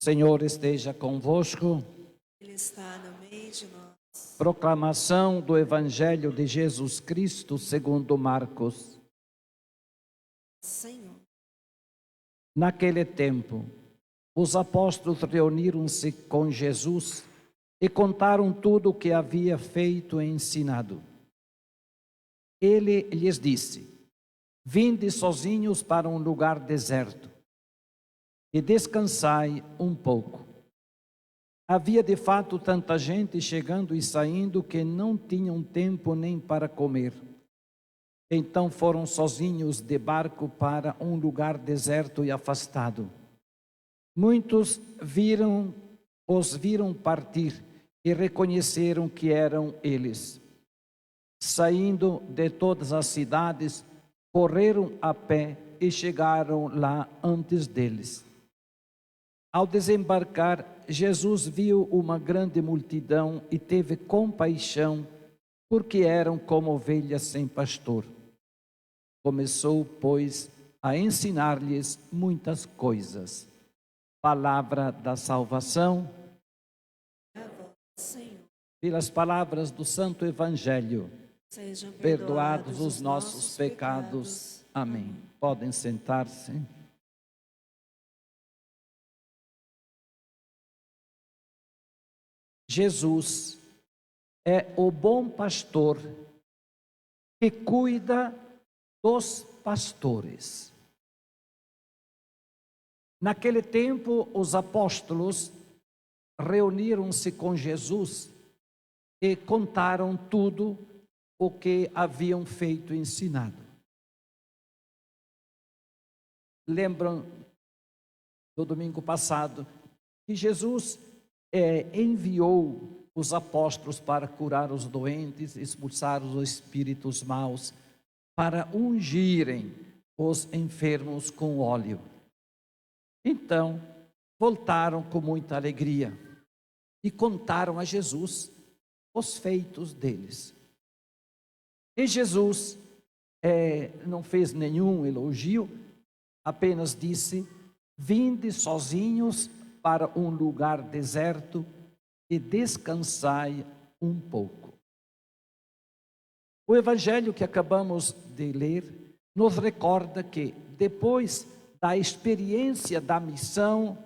Senhor esteja convosco. Ele está no meio de nós. Proclamação do Evangelho de Jesus Cristo segundo Marcos. Senhor. Naquele tempo, os apóstolos reuniram-se com Jesus e contaram tudo o que havia feito e ensinado. Ele lhes disse: vinde sozinhos para um lugar deserto e descansai um pouco. Havia de fato tanta gente chegando e saindo que não tinham tempo nem para comer. Então foram sozinhos de barco para um lugar deserto e afastado. Muitos os viram partir e reconheceram que eram eles. Saindo de todas as cidades, correram a pé e chegaram lá antes deles. Ao desembarcar, Jesus viu uma grande multidão e teve compaixão, porque eram como ovelhas sem pastor. Começou, pois, a ensinar-lhes muitas coisas. Palavra da salvação. A vós, Senhor. Pelas palavras do Santo Evangelho, Sejam perdoados os nossos pecados. Amém. Podem sentar-se. Jesus é o bom pastor que cuida dos pastores. Naquele tempo, os apóstolos reuniram-se com Jesus e contaram tudo o que haviam feito e ensinado. Lembram do domingo passado que Jesus enviou os apóstolos para curar os doentes, expulsar os espíritos maus, para ungirem os enfermos com óleo. Então, voltaram com muita alegria e contaram a Jesus os feitos deles. E Jesus não fez nenhum elogio, apenas disse: vinde sozinhos para um lugar deserto e descansai um pouco. O evangelho que acabamos de ler nos recorda que, depois da experiência da missão,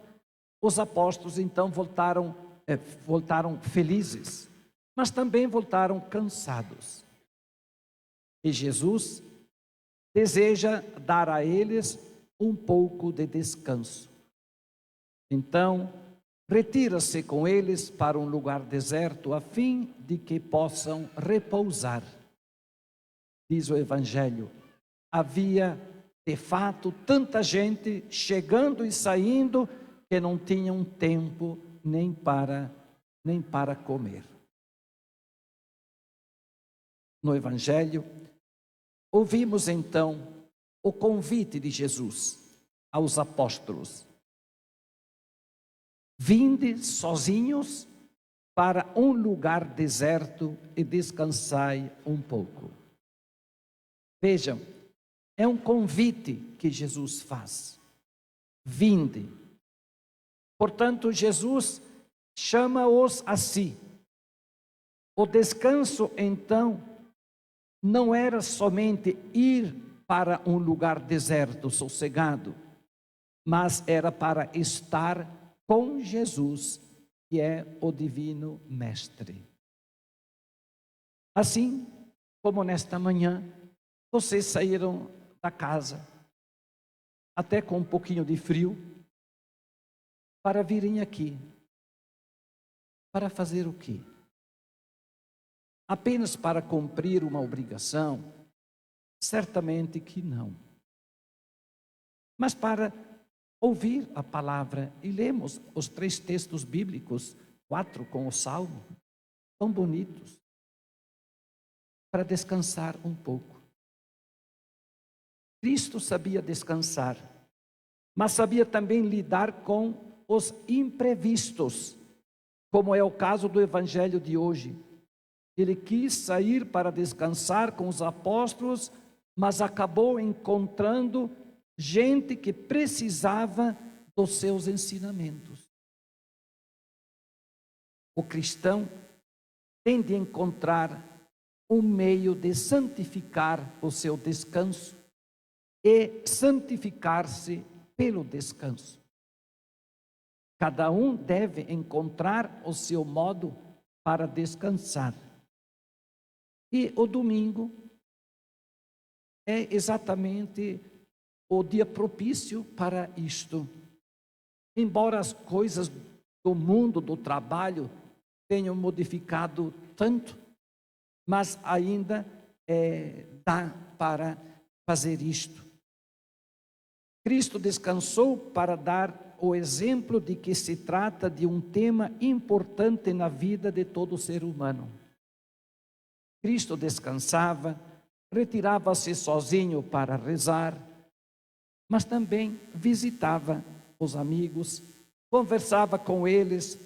os apóstolos então voltaram felizes, mas também voltaram cansados. E Jesus deseja dar a eles um pouco de descanso. Então, retira-se com eles para um lugar deserto, a fim de que possam repousar. Diz o Evangelho: havia de fato tanta gente chegando e saindo que não tinham tempo nem para comer. No Evangelho, ouvimos então o convite de Jesus aos apóstolos: vinde sozinhos para um lugar deserto e descansai um pouco. Vejam, é um convite que Jesus faz. Vinde. Portanto, Jesus chama-os a si. O descanso, então, não era somente ir para um lugar deserto, sossegado, mas era para estar com Jesus, que é o divino mestre. Assim como nesta manhã, vocês saíram da casa, até com um pouquinho de frio, para virem aqui. Para fazer o quê? Apenas para cumprir uma obrigação? Certamente que não. Mas para ouvir a palavra, e lemos os 3 textos bíblicos, 4 com o Salmo, tão bonitos, para descansar um pouco. Cristo sabia descansar, mas sabia também lidar com os imprevistos, como é o caso do Evangelho de hoje. Ele quis sair para descansar com os apóstolos, mas acabou encontrando gente que precisava dos seus ensinamentos. o cristão tem de encontrar um meio de santificar o seu descanso e santificar-se pelo descanso. Cada um deve encontrar o seu modo para descansar. E o domingo é exatamente o dia propício para isto. Embora as coisas do mundo, do trabalho, tenham modificado tanto, mas ainda dá para fazer isto. Cristo descansou para dar o exemplo de que se trata de um tema importante na vida de todo ser humano. Cristo descansava, retirava-se sozinho para rezar, mas também visitava os amigos, conversava com eles,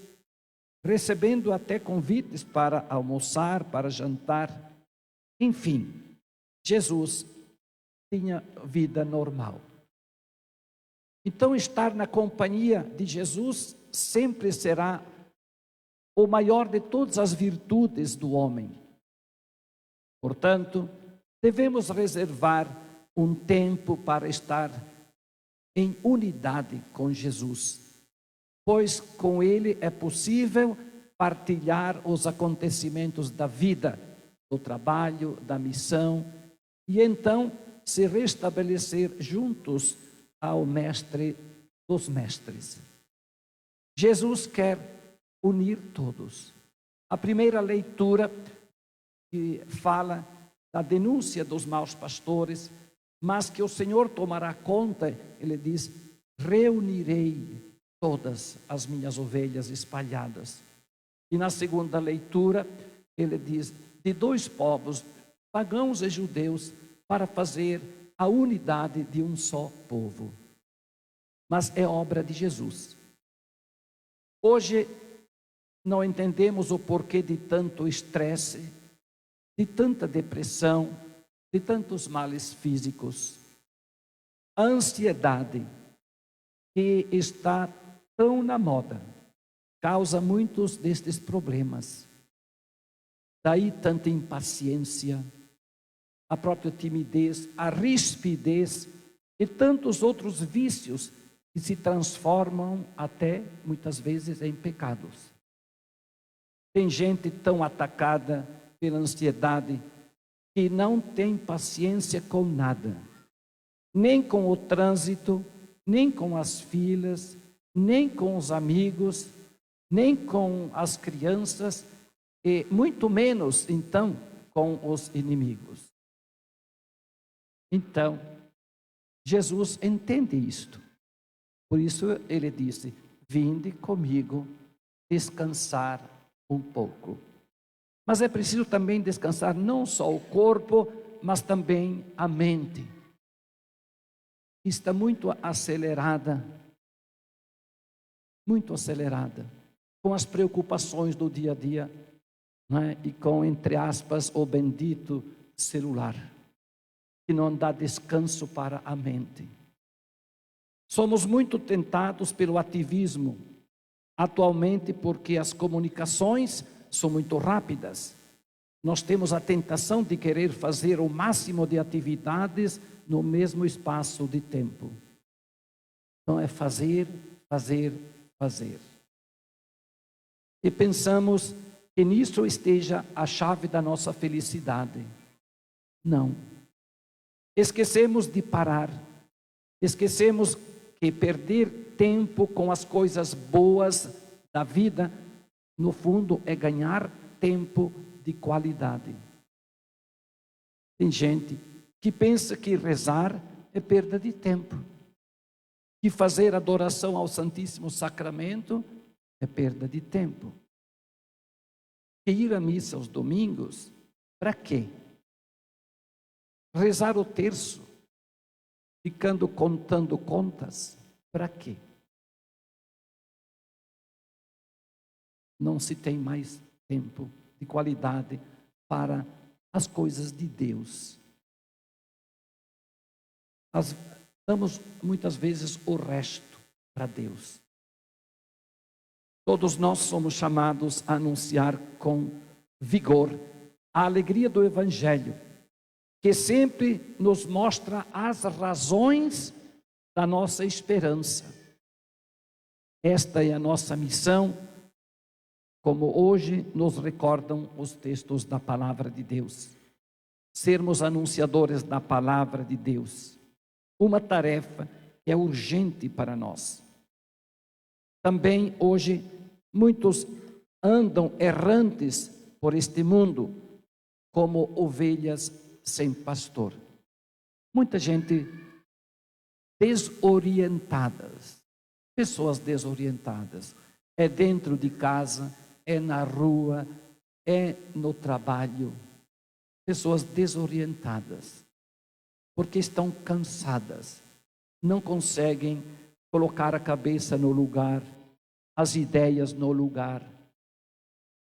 recebendo até convites para almoçar, para jantar. Enfim, Jesus tinha vida normal. Então, estar na companhia de Jesus sempre será o maior de todas as virtudes do homem. Portanto, devemos reservar um tempo para estar em unidade com Jesus, pois com Ele é possível partilhar os acontecimentos da vida, do trabalho, da missão, e então se restabelecer juntos ao Mestre dos Mestres. Jesus quer unir todos. A primeira leitura que fala da denúncia dos maus pastores, mas que o Senhor tomará conta, ele diz: reunirei todas as minhas ovelhas espalhadas. E na segunda leitura, ele diz: de dois povos, pagãos e judeus, para fazer a unidade de um só povo. Mas é obra de Jesus. Hoje não entendemos o porquê de tanto estresse, de tanta depressão, de tantos males físicos. A ansiedade, que está tão na moda, causa muitos destes problemas. Daí tanta impaciência, a própria timidez, a rispidez e tantos outros vícios que se transformam até muitas vezes em pecados. Tem gente tão atacada pela ansiedade que não tem paciência com nada, nem com o trânsito, nem com as filas, nem com os amigos, nem com as crianças e muito menos então com os inimigos. Então, Jesus entende isto. Por isso ele disse: vinde comigo descansar um pouco. Mas é preciso também descansar não só o corpo, mas também a mente. Está muito acelerada, com as preocupações do dia a dia, não é? E com, entre aspas, o bendito celular, que não dá descanso para a mente. Somos muito tentados pelo ativismo, atualmente, porque as comunicações são muito rápidas. Nós temos a tentação de querer fazer o máximo de atividades no mesmo espaço de tempo. Então é fazer. E pensamos que nisso esteja a chave da nossa felicidade. Não. Esquecemos de parar. Esquecemos que perder tempo com as coisas boas da vida, no fundo, é ganhar tempo de qualidade. Tem gente que pensa que rezar é perda de tempo, que fazer adoração ao Santíssimo Sacramento é perda de tempo, que ir à missa aos domingos, para quê? Rezar o terço, ficando contando contas, para quê? Não se tem mais tempo de qualidade para as coisas de Deus. Damos muitas vezes o resto para Deus. Todos nós somos chamados a anunciar com vigor a alegria do Evangelho, que sempre nos mostra as razões da nossa esperança. Esta é a nossa missão, como hoje nos recordam os textos da Palavra de Deus. Sermos anunciadores da Palavra de Deus, uma tarefa que é urgente para nós. Também hoje muitos andam errantes por este mundo como ovelhas sem pastor. Muita gente desorientadas, pessoas desorientadas. É dentro de casa, é na rua, é no trabalho. Pessoas desorientadas, porque estão cansadas, não conseguem colocar a cabeça no lugar, as ideias no lugar.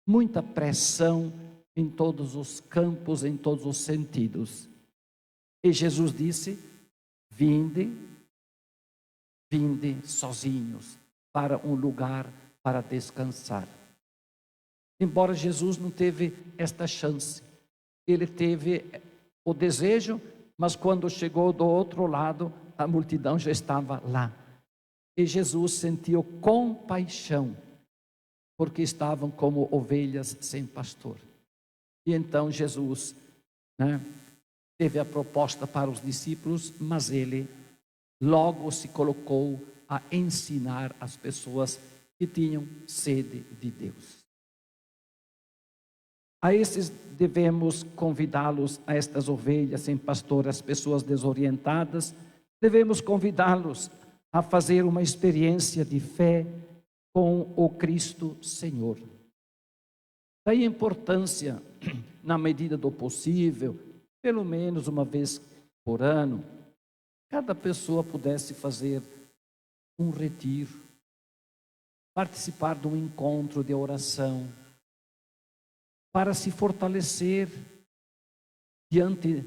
Muita pressão em todos os campos, em todos os sentidos. E Jesus disse: vinde sozinhos para um lugar para descansar. Embora Jesus não teve esta chance, ele teve o desejo, mas quando chegou do outro lado, a multidão já estava lá. E Jesus sentiu compaixão, porque estavam como ovelhas sem pastor. E então Jesus, teve a proposta para os discípulos, mas ele logo se colocou a ensinar as pessoas que tinham sede de Deus. A esses devemos convidá-los, a estas ovelhas sem pastor, as pessoas desorientadas, devemos convidá-los a fazer uma experiência de fé com o Cristo Senhor. Daí a importância, na medida do possível, pelo menos uma vez por ano, cada pessoa pudesse fazer um retiro, participar de um encontro de oração, para se fortalecer diante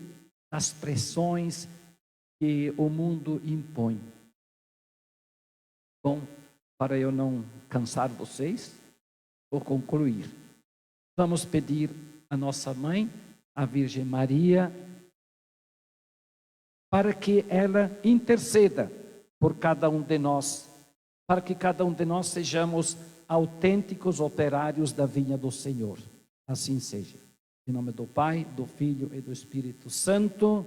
das pressões que o mundo impõe. Bom, para eu não cansar vocês, vou concluir. Vamos pedir a nossa mãe, a Virgem Maria, para que ela interceda por cada um de nós, para que cada um de nós sejamos autênticos operários da vinha do Senhor. Assim seja. Em nome do Pai, do Filho e do Espírito Santo.